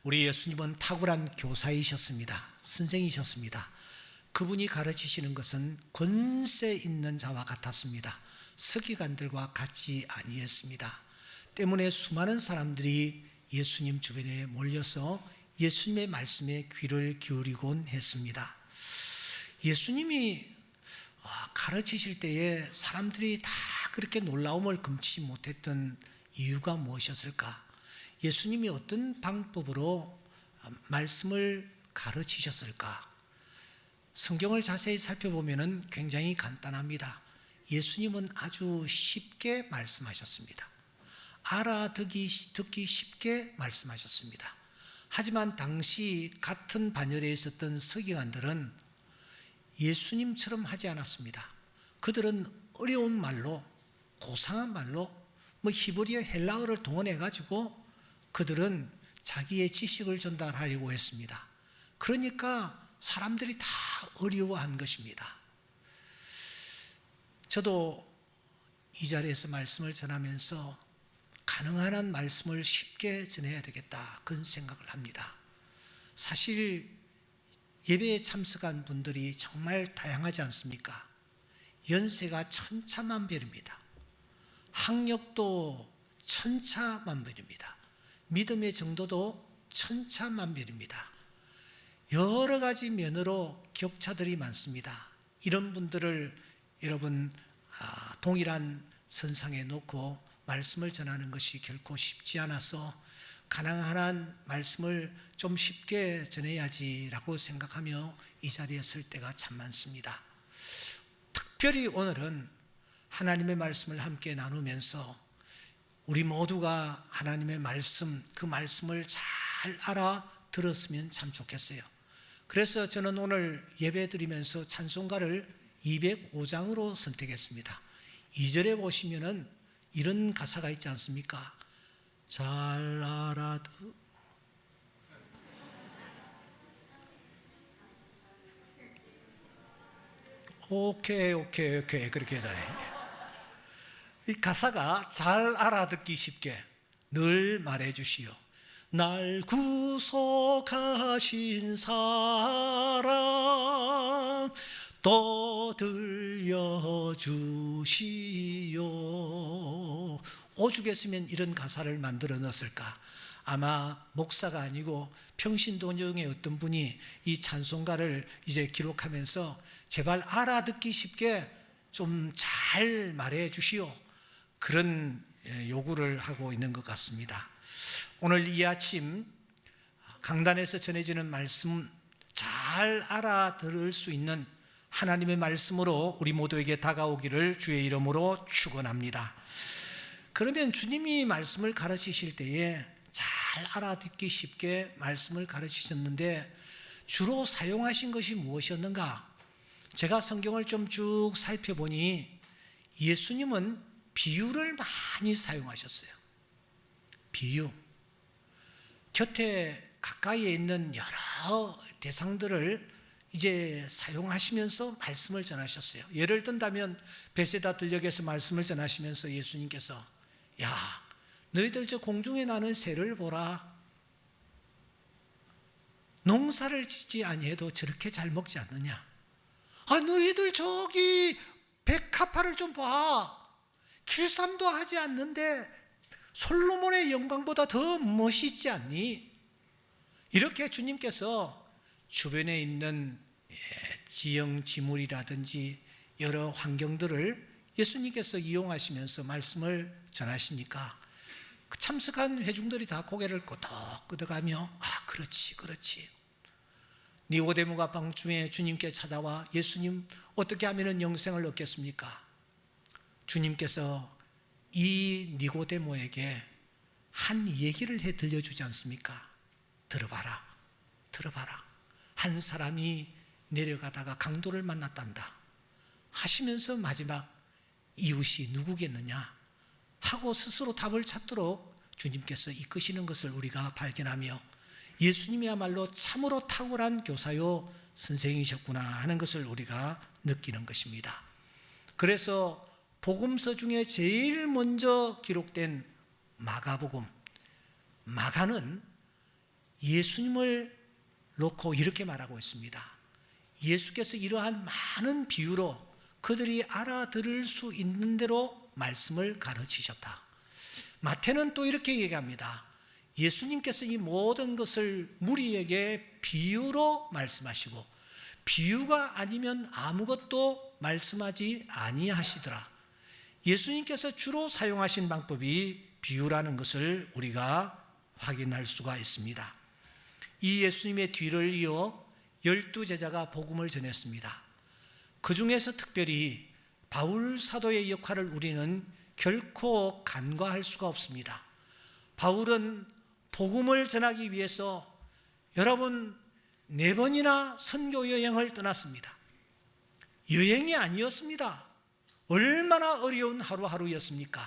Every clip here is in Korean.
우리 예수님은 탁월한 교사이셨습니다. 선생이셨습니다. 그분이 가르치시는 것은 권세 있는 자와 같았습니다. 서기관들과 같지 아니했습니다. 때문에 수많은 사람들이 예수님 주변에 몰려서 예수님의 말씀에 귀를 기울이곤 했습니다. 예수님이 가르치실 때에 사람들이 다 그렇게 놀라움을 금치지 못했던 이유가 무엇이었을까? 예수님이 어떤 방법으로 말씀을 가르치셨을까? 성경을 자세히 살펴보면 굉장히 간단합니다. 예수님은 아주 쉽게 말씀하셨습니다. 알아듣기 쉽게 말씀하셨습니다. 하지만 당시 같은 반열에 있었던 서기관들은 예수님처럼 하지 않았습니다. 그들은 어려운 말로, 고상한 말로, 히브리어 헬라어를 동원해 가지고 그들은 자기의 지식을 전달하려고 했습니다. 그러니까 사람들이 다 어려워한 것입니다. 저도 이 자리에서 말씀을 전하면서 가능한 한 말씀을 쉽게 전해야 되겠다, 그런 생각을 합니다. 사실 예배에 참석한 분들이 정말 다양하지 않습니까? 연세가 천차만별입니다. 학력도 천차만별입니다. 믿음의 정도도 천차만별입니다. 여러 가지 면으로 격차들이 많습니다. 이런 분들을 여러분 동일한 선상에 놓고 말씀을 전하는 것이 결코 쉽지 않아서 가능한 한 말씀을 좀 쉽게 전해야지라고 생각하며 이 자리에 설 때가 참 많습니다. 특별히 오늘은 하나님의 말씀을 함께 나누면서 우리 모두가 하나님의 말씀, 그 말씀을 잘 알아들었으면 참 좋겠어요. 그래서 저는 오늘 예배 드리면서 찬송가를 205장으로 선택했습니다. 2절에 보시면은 이런 가사가 있지 않습니까? 잘 오케이 그렇게 해달래요. 이 가사가 잘 알아듣기 쉽게 늘 말해주시오. 날 구속하신 사랑 또 들려주시오. 오죽했으면 이런 가사를 만들어 넣었을까? 아마 목사가 아니고 평신도중의 어떤 분이 이 찬송가를 이제 기록하면서 제발 알아듣기 쉽게 좀 잘 말해 주시오, 그런 요구를 하고 있는 것 같습니다. 오늘 이 아침 강단에서 전해지는 말씀 잘 알아들을 수 있는 하나님의 말씀으로 우리 모두에게 다가오기를 주의 이름으로 축원합니다. 그러면 주님이 말씀을 가르치실 때에 잘 알아듣기 쉽게 말씀을 가르치셨는데 주로 사용하신 것이 무엇이었는가? 제가 성경을 좀 쭉 살펴보니 예수님은 비유를 많이 사용하셨어요. 비유. 곁에 가까이에 있는 여러 대상들을 이제 사용하시면서 말씀을 전하셨어요. 예를 든다면 베세다 들녘에서 말씀을 전하시면서 예수님께서 야, 너희들 저 공중에 나는 새를 보라. 농사를 짓지 아니해도 저렇게 잘 먹지 않느냐? 너희들 저기 백합화를 좀 봐. 길쌈도 하지 않는데 솔로몬의 영광보다 더 멋있지 않니? 이렇게 주님께서 주변에 있는 지형지물이라든지 여러 환경들을 예수님께서 이용하시면서 말씀을 전하시니까 참석한 회중들이 다 고개를 끄덕끄덕하며 그렇지. 니고데모가 밤중에 주님께 찾아와 예수님, 어떻게 하면 영생을 얻겠습니까? 주님께서 이 니고데모에게 한 얘기를 해 들려주지 않습니까? 들어봐라. 한 사람이 내려가다가 강도를 만났단다 하시면서 마지막 이웃이 누구겠느냐 하고 스스로 답을 찾도록 주님께서 이끄시는 것을 우리가 발견하며 예수님이야말로 참으로 탁월한 교사요 선생이셨구나 하는 것을 우리가 느끼는 것입니다. 그래서 복음서 중에 제일 먼저 기록된 마가복음, 마가는 예수님을 놓고 이렇게 말하고 있습니다. 예수께서 이러한 많은 비유로 그들이 알아들을 수 있는 대로 말씀을 가르치셨다. 마태는 또 이렇게 얘기합니다. 예수님께서 이 모든 것을 무리에게 비유로 말씀하시고 비유가 아니면 아무것도 말씀하지 아니하시더라. 예수님께서 주로 사용하신 방법이 비유라는 것을 우리가 확인할 수가 있습니다. 이 예수님의 뒤를 이어 12제자가 복음을 전했습니다. 그 중에서 특별히 바울 사도의 역할을 우리는 결코 간과할 수가 없습니다. 바울은 복음을 전하기 위해서 여러분 4번이나 선교 여행을 떠났습니다. 여행이 아니었습니다. 얼마나 어려운 하루하루였습니까?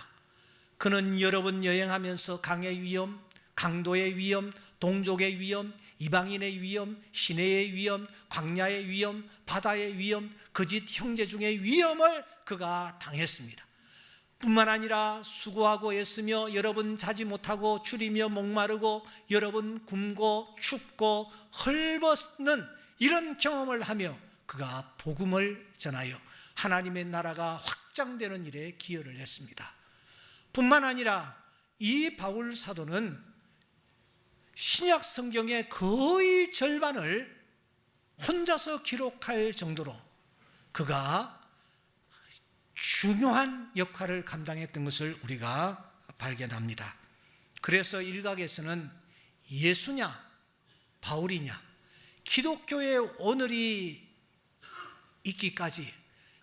그는 여러 번 여행하면서 강의 위험, 강도의 위험, 동족의 위험, 이방인의 위험, 시내의 위험, 광야의 위험, 바다의 위험, 거짓 형제 중의 위험을 그가 당했습니다. 뿐만 아니라 수고하고 애쓰며 여러 번 자지 못하고 줄이며 목마르고 여러 번 굶고 춥고 헐벗는 이런 경험을 하며 그가 복음을 전하여 하나님의 나라가 확장되는 일에 기여를 했습니다. 뿐만 아니라 이 바울 사도는 신약 성경의 거의 절반을 혼자서 기록할 정도로 그가 중요한 역할을 감당했던 것을 우리가 발견합니다. 그래서 일각에서는 예수냐 바울이냐 기독교의 오늘이 있기까지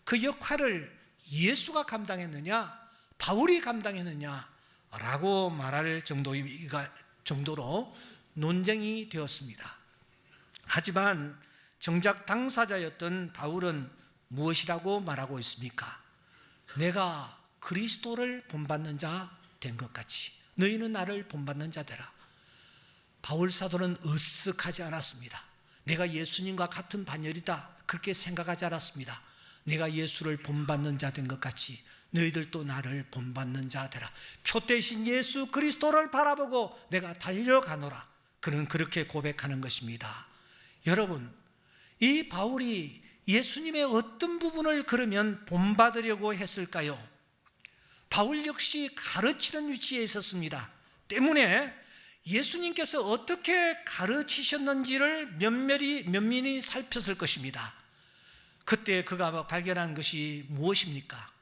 그 역할을 예수가 감당했느냐 바울이 감당했느냐라고 말할 정도로 논쟁이 되었습니다. 하지만 정작 당사자였던 바울은 무엇이라고 말하고 있습니까? 내가 그리스도를 본받는 자 된 것 같이 너희는 나를 본받는 자 되라. 바울 사도는 으쓱하지 않았습니다. 내가 예수님과 같은 반열이다 그렇게 생각하지 않았습니다. 내가 예수를 본받는 자 된 것 같이 너희들도 나를 본받는 자 되라. 표 대신 예수 그리스도를 바라보고 내가 달려가노라. 그는 그렇게 고백하는 것입니다. 여러분, 이 바울이 예수님의 어떤 부분을 그러면 본받으려고 했을까요? 바울 역시 가르치는 위치에 있었습니다. 때문에 예수님께서 어떻게 가르치셨는지를 면밀히 살폈을 것입니다. 그때 그가 발견한 것이 무엇입니까?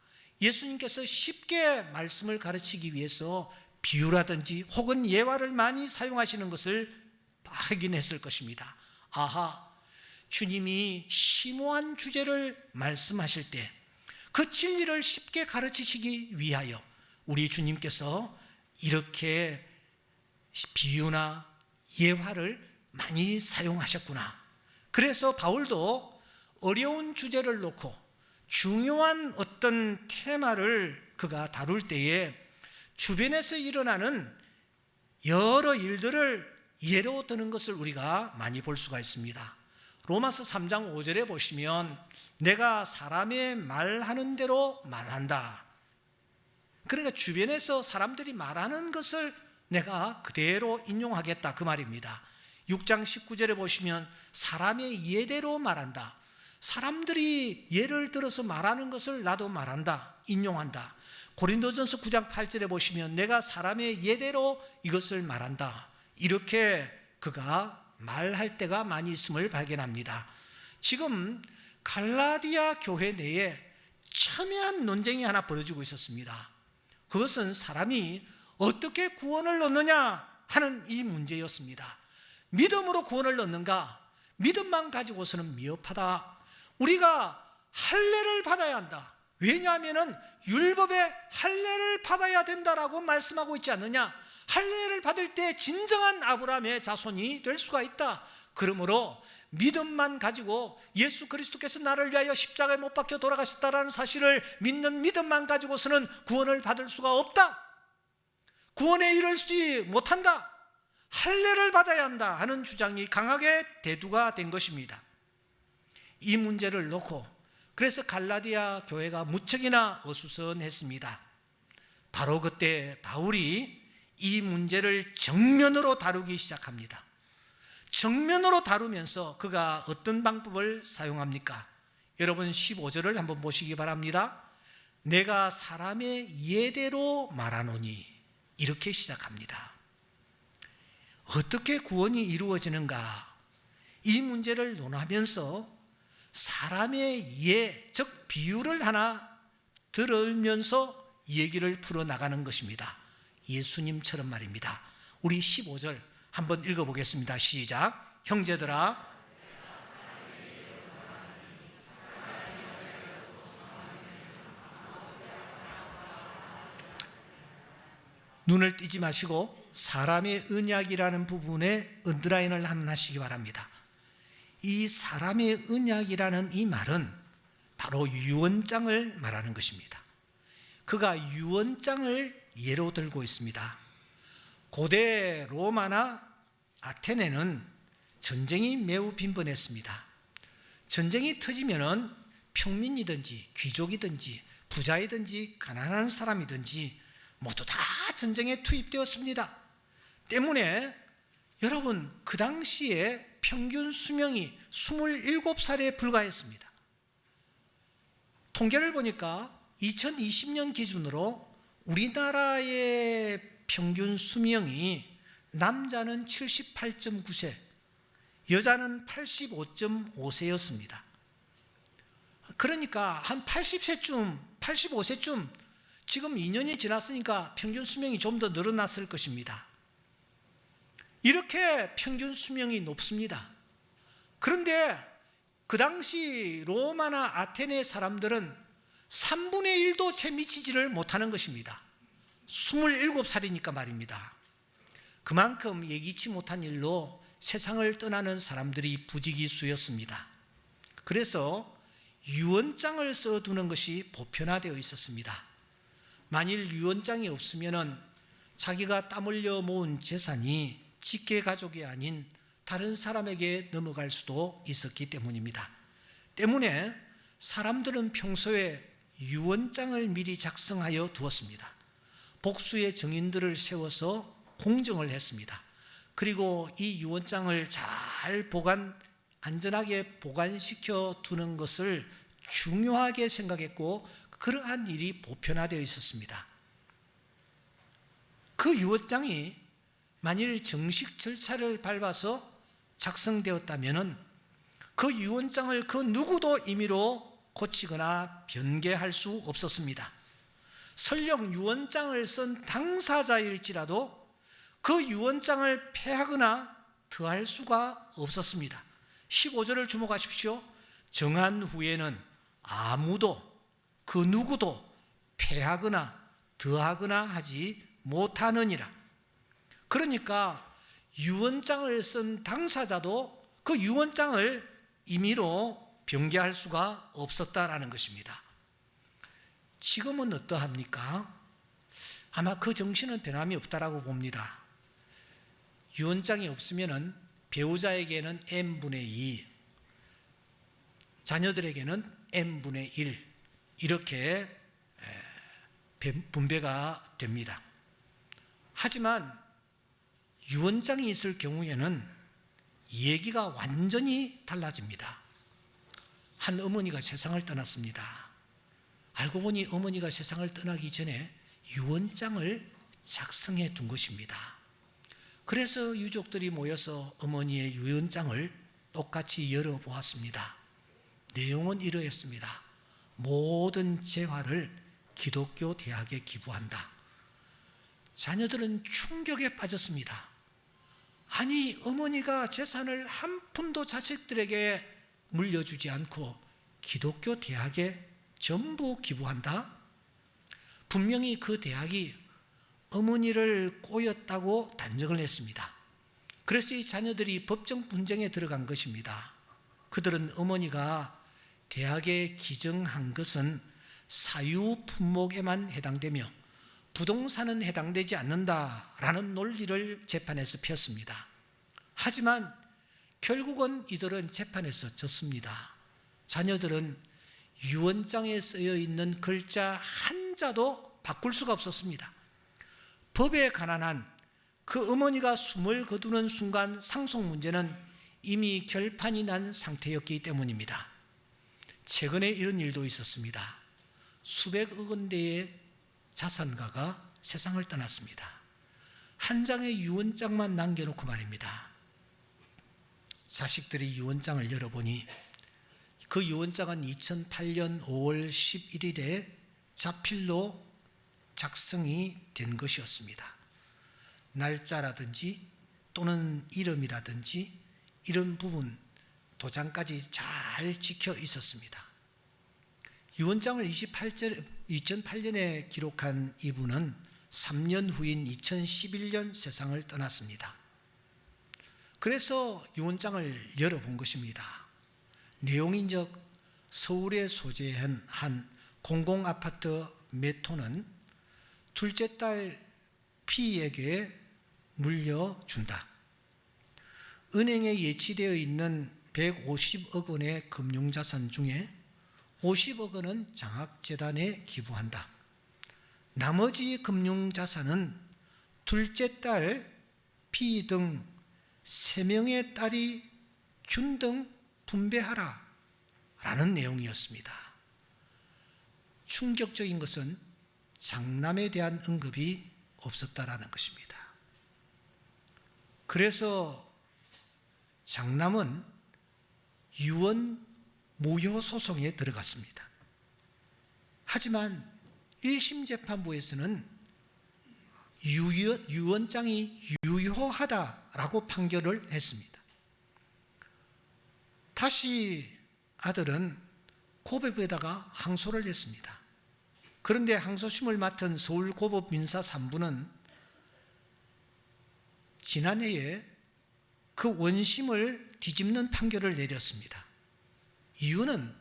예수님께서 쉽게 말씀을 가르치기 위해서 비유라든지 혹은 예화를 많이 사용하시는 것을 확인했을 것입니다. 아하, 주님이 심오한 주제를 말씀하실 때 그 진리를 쉽게 가르치시기 위하여 우리 주님께서 이렇게 비유나 예화를 많이 사용하셨구나. 그래서 바울도 어려운 주제를 놓고 중요한 어떤 테마를 그가 다룰 때에 주변에서 일어나는 여러 일들을 예로 드는 것을 우리가 많이 볼 수가 있습니다. 로마서 3장 5절에 보시면 내가 사람의 말하는 대로 말한다. 그러니까 주변에서 사람들이 말하는 것을 내가 그대로 인용하겠다 그 말입니다. 6장 19절에 보시면 사람의 예대로 말한다. 사람들이 예를 들어서 말하는 것을 나도 말한다, 인용한다. 고린도전서 9장 8절에 보시면 내가 사람의 예대로 이것을 말한다. 이렇게 그가 말할 때가 많이 있음을 발견합니다. 지금 갈라디아 교회 내에 첨예한 논쟁이 하나 벌어지고 있었습니다. 그것은 사람이 어떻게 구원을 얻느냐 하는 이 문제였습니다. 믿음으로 구원을 얻는가? 믿음만 가지고서는 미흡하다. 우리가 할례를 받아야 한다. 왜냐하면 율법에 할례를 받아야 된다라고 말씀하고 있지 않느냐? 할례를 받을 때 진정한 아브라함의 자손이 될 수가 있다. 그러므로 믿음만 가지고 예수 그리스도께서 나를 위하여 십자가에 못 박혀 돌아가셨다라는 사실을 믿는 믿음만 가지고서는 구원을 받을 수가 없다. 구원에 이르지 못한다. 할례를 받아야 한다 하는 주장이 강하게 대두가 된 것입니다. 이 문제를 놓고 그래서 갈라디아 교회가 무척이나 어수선했습니다. 바로 그때 바울이 이 문제를 정면으로 다루기 시작합니다. 정면으로 다루면서 그가 어떤 방법을 사용합니까? 여러분 15절을 한번 보시기 바랍니다. 내가 사람의 예대로 말하노니, 이렇게 시작합니다. 어떻게 구원이 이루어지는가? 이 문제를 논하면서 사람의 예, 즉 비유를 하나 들으면서 얘기를 풀어나가는 것입니다. 예수님처럼 말입니다. 우리 15절 한번 읽어보겠습니다. 시작. 형제들아, 눈을 띄지 마시고 사람의 언약이라는 부분에 언더라인을 한번 하시기 바랍니다. 이 사람의 언약이라는 이 말은 바로 유언장을 말하는 것입니다. 그가 유언장을 예로 들고 있습니다. 고대 로마나 아테네는 전쟁이 매우 빈번했습니다. 전쟁이 터지면은 평민이든지 귀족이든지 부자이든지 가난한 사람이든지 모두 다 전쟁에 투입되었습니다. 때문에 여러분, 그 당시에 평균 수명이 27살에 불과했습니다. 통계를 보니까 2020년 기준으로 우리나라의 평균 수명이 남자는 78.9세, 여자는 85.5세였습니다. 그러니까 한 80세쯤, 85세쯤, 지금 2년이 지났으니까 평균 수명이 좀 더 늘어났을 것입니다. 이렇게 평균 수명이 높습니다. 그런데 그 당시 로마나 아테네 사람들은 3분의 1도 채 미치지를 못하는 것입니다. 27살이니까 말입니다. 그만큼 예기치 못한 일로 세상을 떠나는 사람들이 부지기수였습니다. 그래서 유언장을 써두는 것이 보편화되어 있었습니다. 만일 유언장이 없으면 자기가 땀 흘려 모은 재산이 직계 가족이 아닌 다른 사람에게 넘어갈 수도 있었기 때문입니다. 때문에 사람들은 평소에 유언장을 미리 작성하여 두었습니다. 복수의 증인들을 세워서 공정을 했습니다. 그리고 이 유언장을 잘 안전하게 보관시켜 두는 것을 중요하게 생각했고, 그러한 일이 보편화되어 있었습니다. 그 유언장이 만일 정식 절차를 밟아서 작성되었다면 그 유언장을 그 누구도 임의로 고치거나 변개할 수 없었습니다. 설령 유언장을 쓴 당사자일지라도 그 유언장을 폐하거나 더할 수가 없었습니다. 15절을 주목하십시오. 정한 후에는 아무도 그 누구도 폐하거나 더하거나 하지 못하느니라. 그러니까 유언장을 쓴 당사자도 그 유언장을 임의로 변개할 수가 없었다라는 것입니다. 지금은 어떠합니까? 아마 그 정신은 변함이 없다라고 봅니다. 유언장이 없으면 배우자에게는 n분의 2, 자녀들에게는 n분의 1 이렇게 분배가 됩니다. 하지만 유언장이 있을 경우에는 얘기가 완전히 달라집니다. 한 어머니가 세상을 떠났습니다. 알고 보니 어머니가 세상을 떠나기 전에 유언장을 작성해 둔 것입니다. 그래서 유족들이 모여서 어머니의 유언장을 똑같이 열어보았습니다. 내용은 이러했습니다. 모든 재화를 기독교 대학에 기부한다. 자녀들은 충격에 빠졌습니다. 아니, 어머니가 재산을 한 푼도 자식들에게 물려주지 않고 기독교 대학에 전부 기부한다? 분명히 그 대학이 어머니를 꼬였다고 단정을 했습니다. 그래서 이 자녀들이 법정 분쟁에 들어간 것입니다. 그들은 어머니가 대학에 기증한 것은 사유 품목에만 해당되며 부동산은 해당되지 않는다라는 논리를 재판에서 폈습니다. 하지만 결국은 이들은 재판에서 졌습니다. 자녀들은 유언장에 쓰여 있는 글자 한자도 바꿀 수가 없었습니다. 법에 관한 한 그 어머니가 숨을 거두는 순간 상속 문제는 이미 결판이 난 상태였기 때문입니다. 최근에 이런 일도 있었습니다. 수백억 원대의 자산가가 세상을 떠났습니다. 한 장의 유언장만 남겨놓고 말입니다. 자식들이 유언장을 열어보니 그 유언장은 2008년 5월 11일에 자필로 작성이 된 것이었습니다. 날짜라든지 또는 이름이라든지 이런 부분, 도장까지 잘 찍혀 있었습니다. 유언장을 2008년에 기록한 이분은 3년 후인 2011년 세상을 떠났습니다. 그래서 유언장을 열어본 것입니다. 내용인즉 서울에 소재한 한 공공아파트 몇 호는 둘째 딸 P에게 물려준다. 은행에 예치되어 있는 150억 원의 금융자산 중에 50억 원은 장학재단에 기부한다. 나머지 금융자산은 둘째 딸 P 등 3명의 딸이 균등 분배하라 라는 내용이었습니다. 충격적인 것은 장남에 대한 언급이 없었다라는 것입니다. 그래서 장남은 유언 무효 소송에 들어갔습니다. 하지만 1심 재판부에서는 유언장이 유효하다라고 판결을 했습니다. 다시 아들은 고법에다가 항소를 했습니다. 그런데 항소심을 맡은 서울고법민사 3부는 지난해에 그 원심을 뒤집는 판결을 내렸습니다. 이유는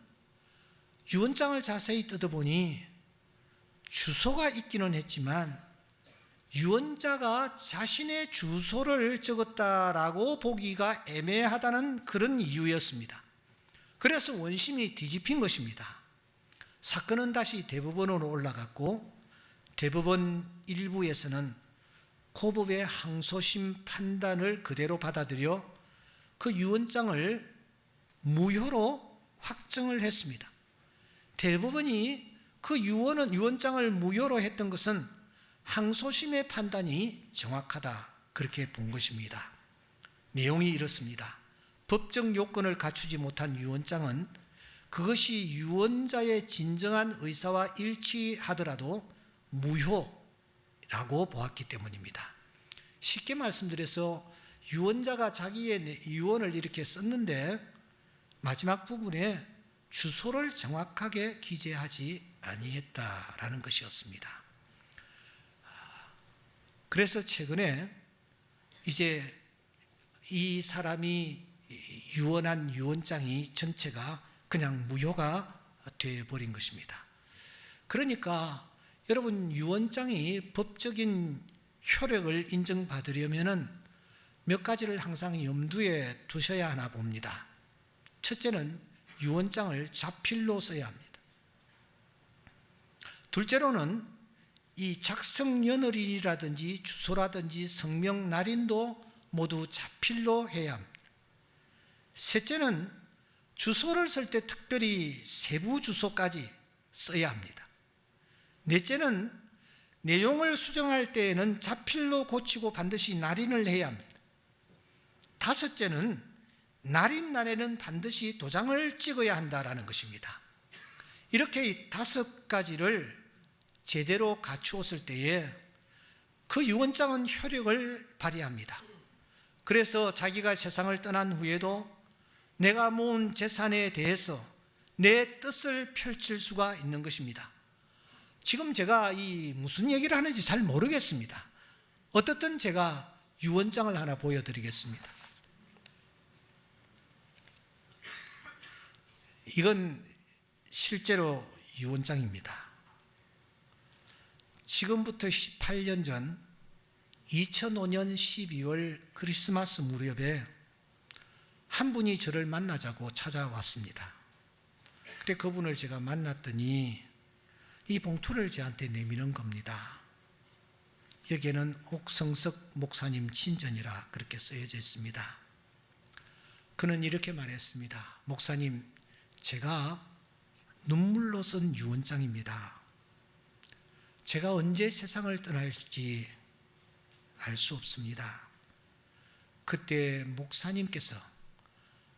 유언장을 자세히 뜯어보니 주소가 있기는 했지만 유언자가 자신의 주소를 적었다라고 보기가 애매하다는 그런 이유였습니다. 그래서 원심이 뒤집힌 것입니다. 사건은 다시 대법원으로 올라갔고 대법원 1부에서는 고법의 항소심 판단을 그대로 받아들여 그 유언장을 무효로 확정을 했습니다. 대법원이 그 유언장을 무효로 했던 것은 항소심의 판단이 정확하다 그렇게 본 것입니다. 내용이 이렇습니다. 법적 요건을 갖추지 못한 유언장은 그것이 유언자의 진정한 의사와 일치하더라도 무효라고 보았기 때문입니다. 쉽게 말씀드려서 유언자가 자기의 유언을 이렇게 썼는데 마지막 부분에 주소를 정확하게 기재하지 아니했다라는 것이었습니다. 그래서 최근에 이제 이 사람이 유언한 유언장이 전체가 그냥 무효가 되어버린 것입니다. 그러니까 여러분 유언장이 법적인 효력을 인정받으려면 몇 가지를 항상 염두에 두셔야 하나 봅니다. 첫째는 유언장을 자필로 써야 합니다. 둘째로는 이 작성 연월일이라든지 주소라든지 성명 날인도 모두 자필로 해야 합니다. 셋째는 주소를 쓸 때 특별히 세부 주소까지 써야 합니다. 넷째는 내용을 수정할 때에는 자필로 고치고 반드시 날인을 해야 합니다. 다섯째는 날인 날에는 반드시 도장을 찍어야 한다라는 것입니다. 이렇게 5가지를 제대로 갖추었을 때에 그 유언장은 효력을 발휘합니다. 그래서 자기가 세상을 떠난 후에도 내가 모은 재산에 대해서 내 뜻을 펼칠 수가 있는 것입니다. 지금 제가 무슨 얘기를 하는지 잘 모르겠습니다. 어떻든 제가 유언장을 하나 보여드리겠습니다. 이건 실제로 유언장입니다. 지금부터 18년 전 2005년 12월 크리스마스 무렵에 한 분이 저를 만나자고 찾아왔습니다. 그래 그분을 제가 만났더니 이 봉투를 저한테 내미는 겁니다. 여기에는 옥성석 목사님 친전이라 그렇게 쓰여져 있습니다. 그는 이렇게 말했습니다. 목사님, 제가 눈물로 쓴 유언장입니다. 제가 언제 세상을 떠날지 알 수 없습니다. 그때 목사님께서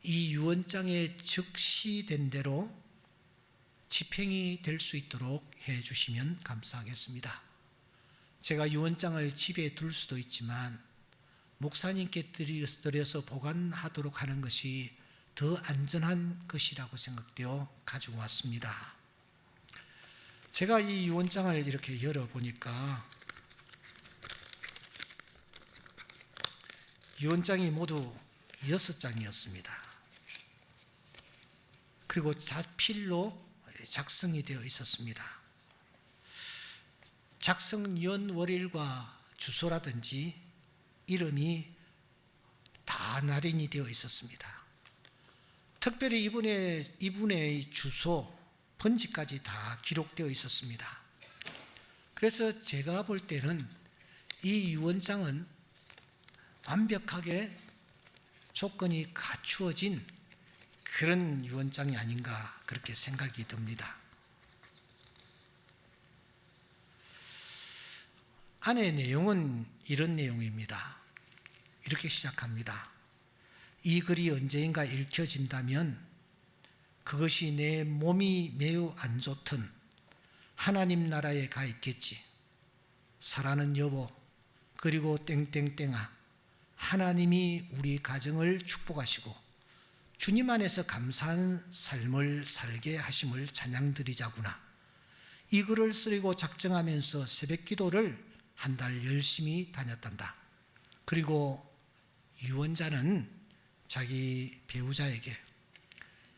이 유언장에 적시된 대로 집행이 될 수 있도록 해 주시면 감사하겠습니다. 제가 유언장을 집에 둘 수도 있지만 목사님께 드려서 보관하도록 하는 것이 더 안전한 것이라고 생각되어 가지고 왔습니다. 제가 이 유언장을 이렇게 열어보니까 유언장이 모두 6장이었습니다. 그리고 자필로 작성이 되어 있었습니다. 작성 연월일과 주소라든지 이름이 다 날인이 되어 있었습니다. 특별히 이분의 주소, 번지까지 다 기록되어 있었습니다. 그래서 제가 볼 때는 이 유언장은 완벽하게 조건이 갖추어진 그런 유언장이 아닌가 그렇게 생각이 듭니다. 안의 내용은 이런 내용입니다. 이렇게 시작합니다. 이 글이 언제인가 읽혀진다면 그것이 내 몸이 매우 안 좋든 하나님 나라에 가 있겠지. 사랑하는 여보, 그리고 땡땡땡아, 하나님이 우리 가정을 축복하시고 주님 안에서 감사한 삶을 살게 하심을 찬양드리자구나. 이 글을 쓰려고 작정하면서 새벽 기도를 한 달 열심히 다녔단다. 그리고 유언자는 자기 배우자에게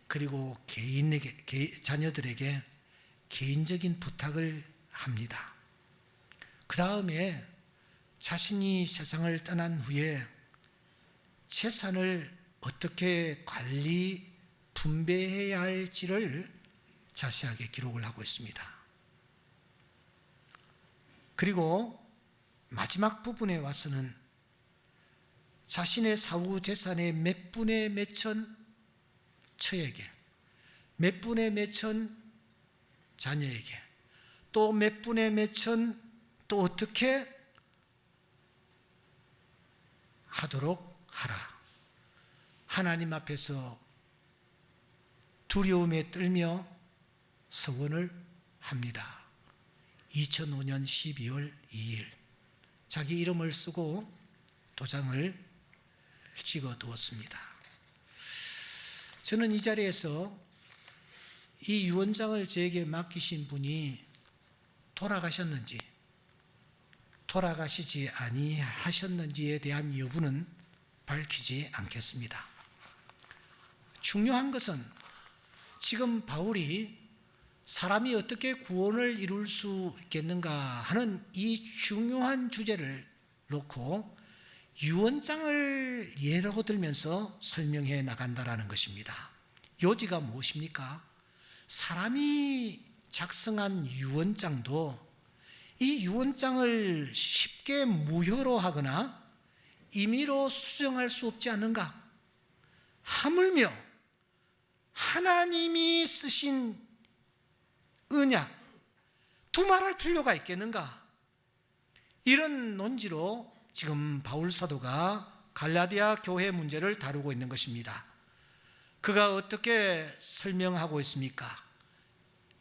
그리고 자녀들에게 개인적인 부탁을 합니다. 그 다음에 자신이 세상을 떠난 후에 재산을 어떻게 관리, 분배해야 할지를 자세하게 기록을 하고 있습니다. 그리고 마지막 부분에 와서는 자신의 사후 재산의 몇 분의 몇천 처에게, 몇 분의 몇천 자녀에게, 또 몇 분의 몇천 또 어떻게 하도록 하라. 하나님 앞에서 두려움에 떨며 서원을 합니다. 2005년 12월 2일 자기 이름을 쓰고 도장을 찍어 두었습니다. 저는 이 자리에서 이 유언장을 저에게 맡기신 분이 돌아가셨는지 돌아가시지 아니하셨는지에 대한 여부는 밝히지 않겠습니다. 중요한 것은 지금 바울이 사람이 어떻게 구원을 이룰 수 있겠는가 하는 이 중요한 주제를 놓고 유언장을 예로 들면서 설명해 나간다라는 것입니다. 요지가 무엇입니까? 사람이 작성한 유언장도 이 유언장을 쉽게 무효로 하거나 임의로 수정할 수 없지 않는가? 하물며 하나님이 쓰신 언약, 두말할 필요가 있겠는가? 이런 논지로 지금 바울 사도가 갈라디아 교회 문제를 다루고 있는 것입니다. 그가 어떻게 설명하고 있습니까?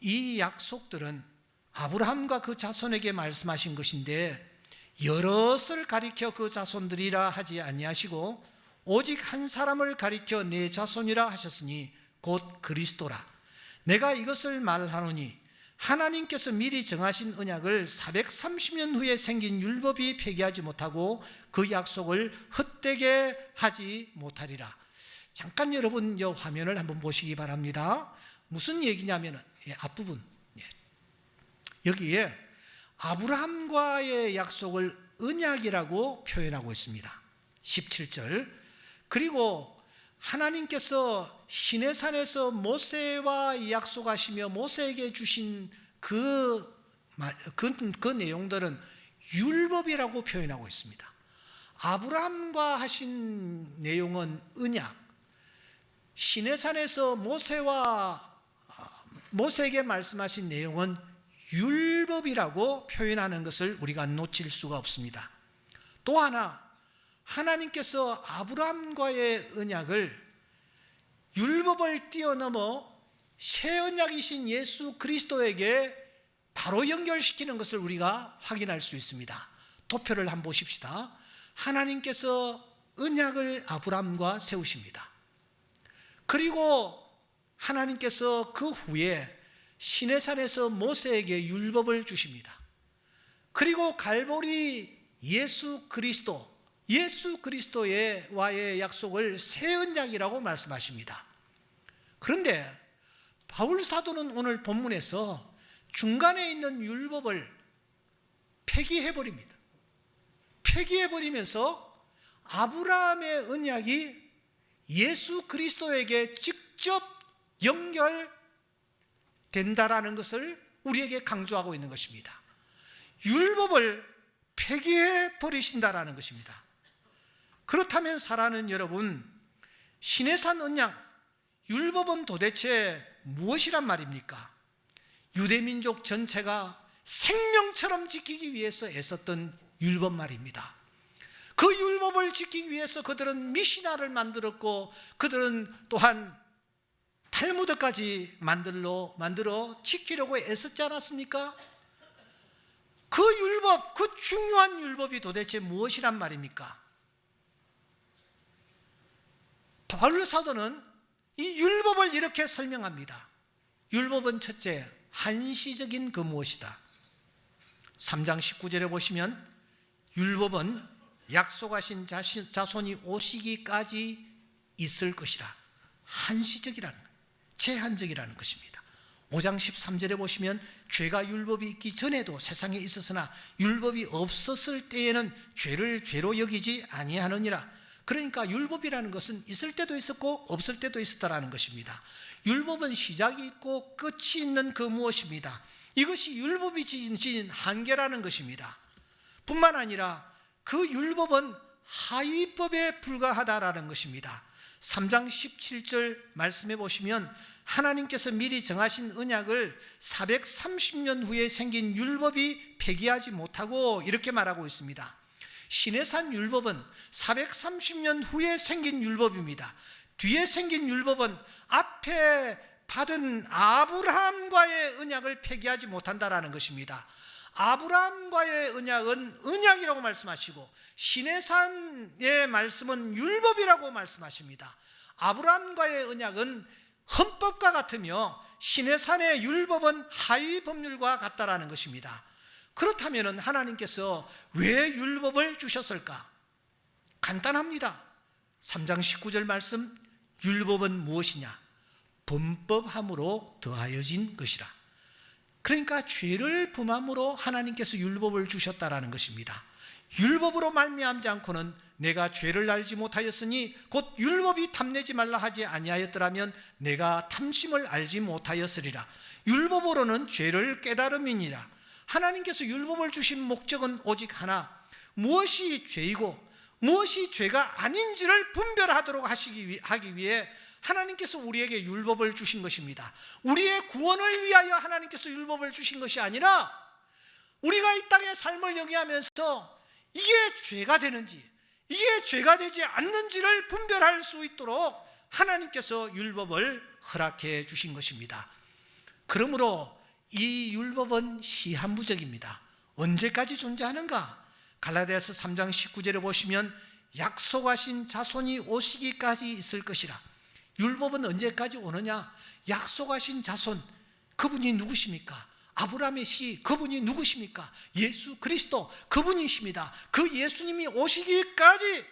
이 약속들은 아브라함과 그 자손에게 말씀하신 것인데 여럿을 가리켜 그 자손들이라 하지 아니하시고 오직 한 사람을 가리켜 내 자손이라 하셨으니 곧 그리스도라. 내가 이것을 말하노니 하나님께서 미리 정하신 언약을 430년 후에 생긴 율법이 폐기하지 못하고 그 약속을 헛되게 하지 못하리라. 잠깐 여러분 이 화면을 한번 보시기 바랍니다. 무슨 얘기냐면 앞부분 여기에 아브라함과의 약속을 언약이라고 표현하고 있습니다. 17절. 그리고 하나님께서 시내산에서 모세와 약속하시며 모세에게 주신 그 내용들은 율법이라고 표현하고 있습니다. 아브라함과 하신 내용은 언약, 시내산에서 모세에게 말씀하신 내용은 율법이라고 표현하는 것을 우리가 놓칠 수가 없습니다. 또 하나, 하나님께서 아브라함과의 언약을 율법을 뛰어넘어 새 언약이신 예수 그리스도에게 바로 연결시키는 것을 우리가 확인할 수 있습니다. 도표를 한번 보십시다. 하나님께서 언약을 아브라함과 세우십니다. 그리고 하나님께서 그 후에 시내산에서 모세에게 율법을 주십니다. 그리고 갈보리 예수 그리스도와의 약속을 새 언약이라고 말씀하십니다. 그런데 바울 사도는 오늘 본문에서 중간에 있는 율법을 폐기해버립니다. 폐기해버리면서 아브라함의 언약이 예수 그리스도에게 직접 연결된다라는 것을 우리에게 강조하고 있는 것입니다. 율법을 폐기해 버리신다라는 것입니다. 그렇다면 사랑하는 여러분, 시내산 언약, 율법은 도대체 무엇이란 말입니까? 유대민족 전체가 생명처럼 지키기 위해서 애썼던 율법 말입니다. 그 율법을 지키기 위해서 그들은 미시나를 만들었고, 그들은 또한 탈무드까지 만들어 지키려고 애썼지 않았습니까? 그 율법, 그 중요한 율법이 도대체 무엇이란 말입니까? 바울 사도는 이 율법을 이렇게 설명합니다. 율법은 첫째, 한시적인 그 무엇이다. 3장 19절에 보시면 율법은 약속하신 자손이 오시기까지 있을 것이라. 한시적이라는 거예요. 제한적이라는 것입니다. 5장 13절에 보시면 죄가 율법이 있기 전에도 세상에 있었으나 율법이 없었을 때에는 죄를 죄로 여기지 아니하느니라. 그러니까 율법이라는 것은 있을 때도 있었고 없을 때도 있었다라는 것입니다. 율법은 시작이 있고 끝이 있는 그 무엇입니다. 이것이 율법이 지닌 한계라는 것입니다. 뿐만 아니라 그 율법은 하위법에 불과하다라는 것입니다. 3장 17절 말씀해 보시면 하나님께서 미리 정하신 언약을 430년 후에 생긴 율법이 폐기하지 못하고 이렇게 말하고 있습니다. 시내산 율법은 430년 후에 생긴 율법입니다. 뒤에 생긴 율법은 앞에 받은 아브라함과의 언약을 폐기하지 못한다라는 것입니다. 아브라함과의 언약은 언약이라고 말씀하시고 시내산의 말씀은 율법이라고 말씀하십니다. 아브라함과의 언약은 헌법과 같으며 시내산의 율법은 하위 법률과 같다라는 것입니다. 그렇다면 하나님께서 왜 율법을 주셨을까? 간단합니다. 3장 19절 말씀, 율법은 무엇이냐? 범법함으로 더하여진 것이라. 그러니까 죄를 범함으로 하나님께서 율법을 주셨다라는 것입니다. 율법으로 말미암지 않고는 내가 죄를 알지 못하였으니 곧 율법이 탐내지 말라 하지 아니하였더라면 내가 탐심을 알지 못하였으리라. 율법으로는 죄를 깨달음이니라. 하나님께서 율법을 주신 목적은 오직 하나, 무엇이 죄이고 무엇이 죄가 아닌지를 분별하도록 하기 위해 하나님께서 우리에게 율법을 주신 것입니다. 우리의 구원을 위하여 하나님께서 율법을 주신 것이 아니라 우리가 이 땅의 삶을 영위하면서 이게 죄가 되는지 이게 죄가 되지 않는지를 분별할 수 있도록 하나님께서 율법을 허락해 주신 것입니다. 그러므로 이 율법은 시한부적입니다. 언제까지 존재하는가? 갈라디아서 3장 19절에 보시면 약속하신 자손이 오시기까지 있을 것이라. 율법은 언제까지 오느냐? 약속하신 자손, 그분이 누구십니까? 아브라함의 씨, 그분이 누구십니까? 예수 그리스도, 그분이십니다. 그 예수님이 오시기까지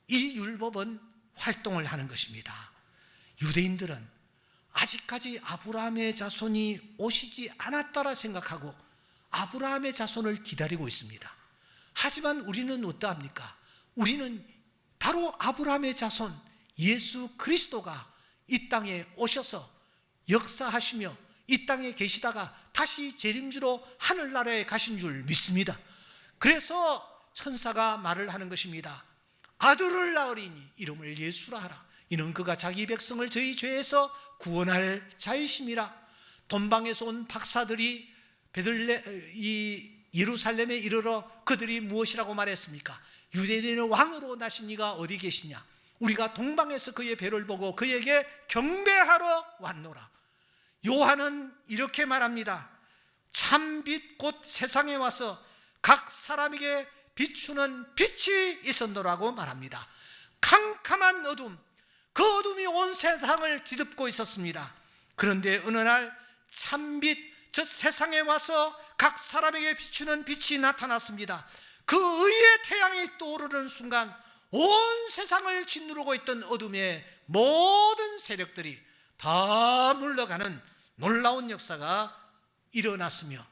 이 율법은 활동을 하는 것입니다. 유대인들은 아직까지 아브라함의 자손이 오시지 않았다라 생각하고 아브라함의 자손을 기다리고 있습니다. 하지만 우리는 어떠합니까? 우리는 바로 아브라함의 자손 예수 그리스도가 이 땅에 오셔서 역사하시며 이 땅에 계시다가 다시 재림주로 하늘나라에 가신 줄 믿습니다. 그래서 천사가 말을 하는 것입니다. 아들을 낳으리니 이름을 예수라 하라. 이는 그가 자기 백성을 저희 죄에서 구원할 자이심이라. 돈방에서 온 박사들이 예루살렘에 이르러 그들이 무엇이라고 말했습니까? 유대인의 왕으로 나신 이가 어디 계시냐? 우리가 동방에서 그의 배를 보고 그에게 경배하러 왔노라. 요한은 이렇게 말합니다. 참빛 곧 세상에 와서 각 사람에게 비추는 빛이 있었노라고 말합니다. 캄캄한 어둠, 그 어둠이 온 세상을 뒤덮고 있었습니다. 그런데 어느 날 참빛, 저 세상에 와서 각 사람에게 비추는 빛이 나타났습니다. 그 의의 태양이 떠오르는 순간 온 세상을 짓누르고 있던 어둠의 모든 세력들이 다 물러가는 놀라운 역사가 일어났으며,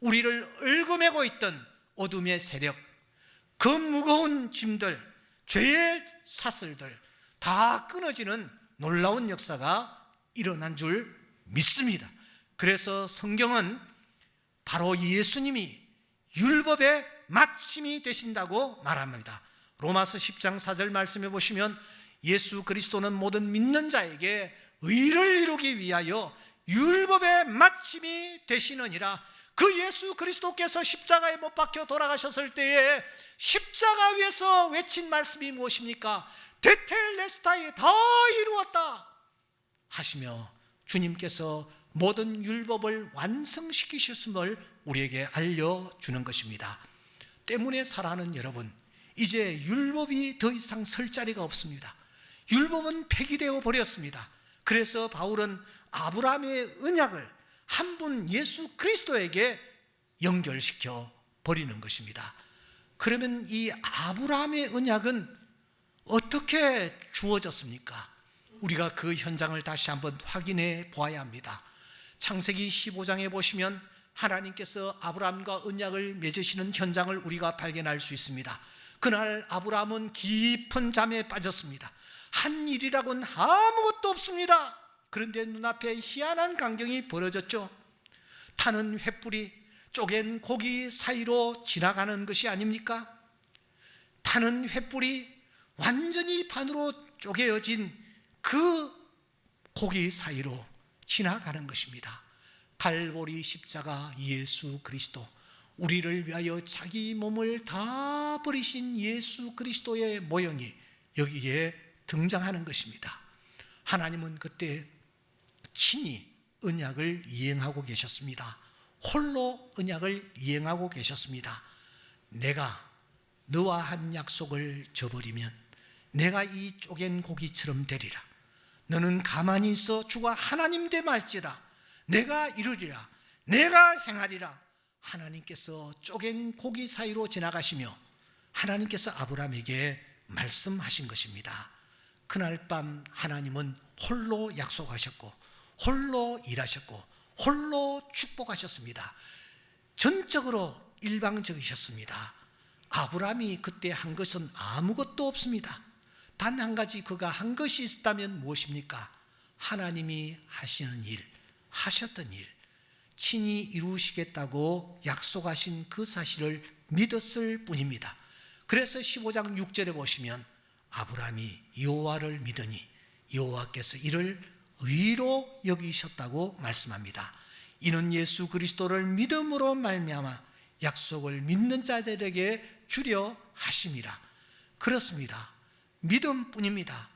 우리를 얽어매고 있던 어둠의 세력, 그 무거운 짐들, 죄의 사슬들 다 끊어지는 놀라운 역사가 일어난 줄 믿습니다. 그래서 성경은 바로 예수님이 율법의 마침이 되신다고 말합니다. 로마서 10장 4절 말씀해 보시면 예수 그리스도는 모든 믿는 자에게 의를 이루기 위하여 율법의 마침이 되시느니라. 그 예수 그리스도께서 십자가에 못 박혀 돌아가셨을 때에 십자가 위에서 외친 말씀이 무엇입니까? 데텔레스타이, 다 이루었다 하시며 주님께서 모든 율법을 완성시키셨음을 우리에게 알려주는 것입니다. 때문에 사랑하는 여러분, 이제 율법이 더 이상 설 자리가 없습니다. 율법은 폐기되어 버렸습니다. 그래서 바울은 아브라함의 언약을 한 분 예수 그리스도에게 연결시켜 버리는 것입니다. 그러면 이 아브라함의 언약은 어떻게 주어졌습니까? 우리가 그 현장을 다시 한번 확인해 보아야 합니다. 창세기 15장에 보시면 하나님께서 아브라함과 언약을 맺으시는 현장을 우리가 발견할 수 있습니다. 그날 아브라함은 깊은 잠에 빠졌습니다. 한 일이라고는 아무것도 없습니다. 그런데 눈앞에 희한한 광경이 벌어졌죠. 타는 횃불이 쪼갠 고기 사이로 지나가는 것이 아닙니까? 타는 횃불이 완전히 반으로 쪼개어진 그 고기 사이로 지나가는 것입니다. 갈보리 십자가 예수 그리스도, 우리를 위하여 자기 몸을 다 버리신 예수 그리스도의 모형이 여기에 등장하는 것입니다. 하나님은 그때 친히 언약을 이행하고 계셨습니다. 홀로 언약을 이행하고 계셨습니다. 내가 너와 한 약속을 저버리면 내가 이 쪼갠 고기처럼 되리라. 너는 가만히 있어 주가 하나님 되 말지라. 내가 이루리라. 내가 행하리라. 하나님께서 쪼갠 고기 사이로 지나가시며 하나님께서 아브라함에게 말씀하신 것입니다. 그날 밤 하나님은 홀로 약속하셨고 홀로 일하셨고 홀로 축복하셨습니다. 전적으로 일방적이셨습니다. 아브라함이 그때 한 것은 아무것도 없습니다. 단 한 가지 그가 한 것이 있다면 무엇입니까? 하나님이 하시는 일, 하셨던 일, 친히 이루시겠다고 약속하신 그 사실을 믿었을 뿐입니다. 그래서 15장 6절에 보시면 아브라함이 여호와를 믿으니 여호와께서 이를 의로 여기셨다고 말씀합니다. 이는 예수 그리스도를 믿음으로 말미암아 약속을 믿는 자들에게 주려 하심이라. 그렇습니다. 믿음뿐입니다.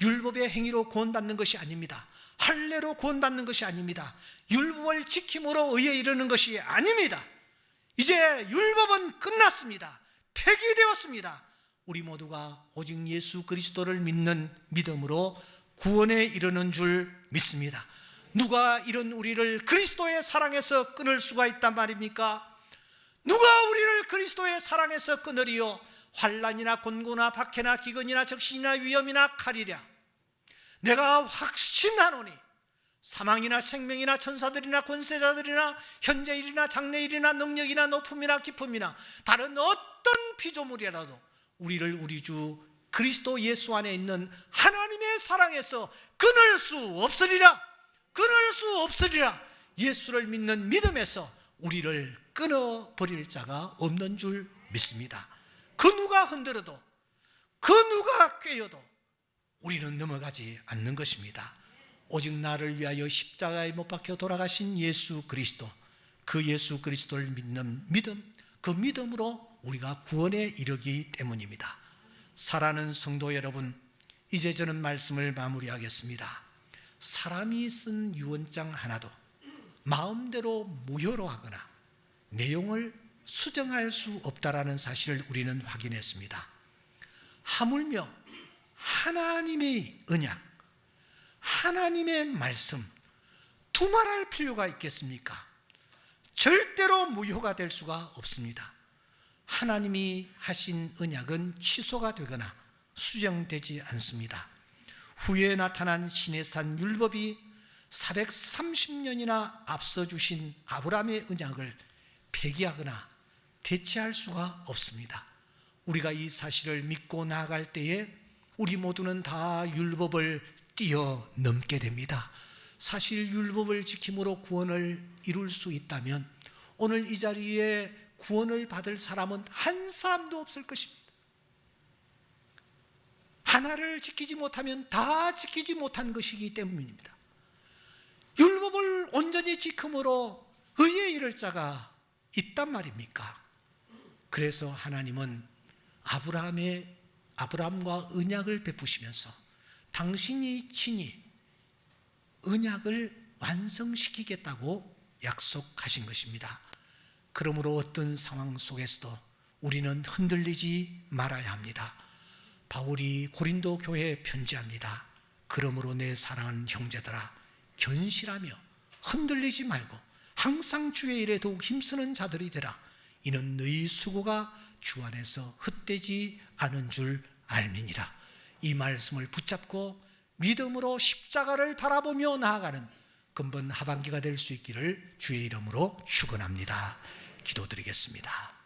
율법의 행위로 구원받는 것이 아닙니다. 할례로 구원받는 것이 아닙니다. 율법을 지킴으로 의에 이르는 것이 아닙니다. 이제 율법은 끝났습니다. 폐기되었습니다. 우리 모두가 오직 예수 그리스도를 믿는 믿음으로 구원에 이르는 줄 믿습니다. 누가 이런 우리를 그리스도의 사랑에서 끊을 수가 있단 말입니까? 누가 우리를 그리스도의 사랑에서 끊으리요? 환난이나 곤고나 박해나 기근이나 적신이나 위험이나 칼이랴. 내가 확신하노니 사망이나 생명이나 천사들이나 권세자들이나 현재일이나 장래일이나 능력이나 높음이나 깊음이나 다른 어떤 피조물이라도 우리를 우리 주 그리스도 예수 안에 있는 하나님의 사랑에서 끊을 수 없으리라. 끊을 수 없으리라. 예수를 믿는 믿음에서 우리를 끊어버릴 자가 없는 줄 믿습니다. 그 누가 흔들어도, 그 누가 꿰어도 우리는 넘어가지 않는 것입니다. 오직 나를 위하여 십자가에 못 박혀 돌아가신 예수 그리스도, 그 예수 그리스도를 믿는 믿음, 그 믿음으로 우리가 구원에 이르기 때문입니다. 사랑하는 성도 여러분, 이제 저는 말씀을 마무리하겠습니다. 사람이 쓴 유언장 하나도 마음대로 무효로 하거나 내용을 수정할 수 없다라는 사실을 우리는 확인했습니다. 하물며 하나님의 언약, 하나님의 말씀 두말할 필요가 있겠습니까? 절대로 무효가 될 수가 없습니다. 하나님이 하신 언약은 취소가 되거나 수정되지 않습니다. 후에 나타난 시내산 율법이 430년이나 앞서 주신 아브라함의 언약을 폐기하거나 대체할 수가 없습니다. 우리가 이 사실을 믿고 나아갈 때에 우리 모두는 다 율법을 뛰어넘게 됩니다. 사실 율법을 지킴으로 구원을 이룰 수 있다면 오늘 이 자리에 구원을 받을 사람은 한 사람도 없을 것입니다. 하나를 지키지 못하면 다 지키지 못한 것이기 때문입니다. 율법을 온전히 지킴으로 의에 이를 자가 있단 말입니까? 그래서 하나님은 아브라함과 언약을 베푸시면서 당신이 친히 언약을 완성시키겠다고 약속하신 것입니다. 그러므로 어떤 상황 속에서도 우리는 흔들리지 말아야 합니다. 바울이 고린도 교회에 편지합니다. 그러므로 내 사랑하는 형제들아, 견실하며 흔들리지 말고 항상 주의 일에 더욱 힘쓰는 자들이 되라. 이는 너희 수고가 주 안에서 헛되지 않은 줄 알미니라. 이 말씀을 붙잡고 믿음으로 십자가를 바라보며 나아가는 금번 하반기가 될 수 있기를 주의 이름으로 축원합니다. 기도드리겠습니다.